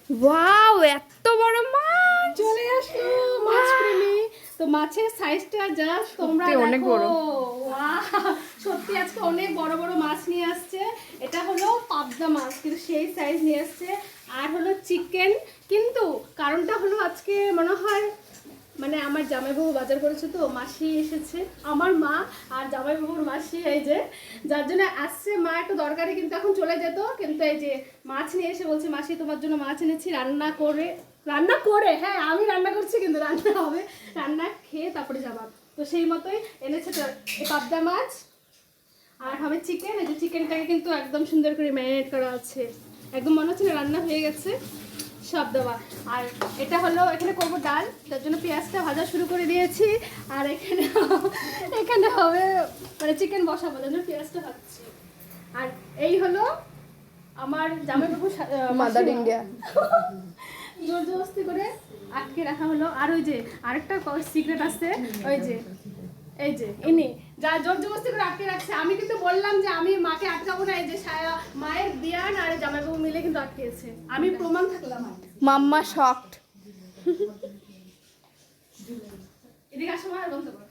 Wow, এত বড় মাছ চলে আসলো মাছ প্রেমী। তো মাছের সাইজটা জাস্ট তোমরা সত্যি অনেক দেখো। বড়। ওয়াও, সত্যি আজকে অনেক বড় বড় মাছ নিয়ে আসছে। এটা হলো পাবদা মাছ, কিন্তু সেই সাইজ নিয়ে আসছে। আর হলো চিকেন, কিন্তু কারণটা হলো আজকে মনে হয় মানে আমার জামাইবাবু বাজার করেছে, তো মাসি এসেছে, আমার মা আর জামাইবাবুর মাসি, এই যে যার জন্য আসছে। মা একটু দরকারি কিন্তু এখন চলে যেত, কিন্তু এই যে মাছ নিয়ে এসে বলছে মাসি তোমার জন্য মাছ এনেছি, রান্না করে, হ্যাঁ আমি রান্না করছি, কিন্তু রান্না হবে, রান্না খেয়ে তারপরে যাবা। তো সেই মতোই এনেছে এই পাবদা মাছ। আর হবে চিকেন। এই যে চিকেনটাকে কিন্তু একদম সুন্দর করে ম্যারিনেট করা আছে, একদম মনে হচ্ছে না রান্না হয়ে গেছে সব দেওয়া। আর এটা হলো, এখানে করবো ডাল, তার জন্য পেঁয়াজটা ভাজা শুরু করে দিয়েছি। আর এখানে হবে মানে চিকেন বসাবো, তার জন্য পেঁয়াজটা ভাজছি। আর এই হলো আমার জামাইবাবু মাদার ইন্ডিয়া। জোর জবরদস্তি করে আটকে রাখা হলো। আর ওই যে আরেকটা সিক্রেট আছে, ওই যে এই যে ইনি যা জোর জবরদস্তি করে আটকে রাখছে। আমি কিন্তু বললাম যে আমি মাকে আটকাবো না, এই যে মায়ের বিয়ান আর জামাইবাবু মিলে কিন্তু আটকেছে, আমি প্রমাণ থাকলাম। মাম্মা শকড। এদিকে আসো, মা বন্ধ কর।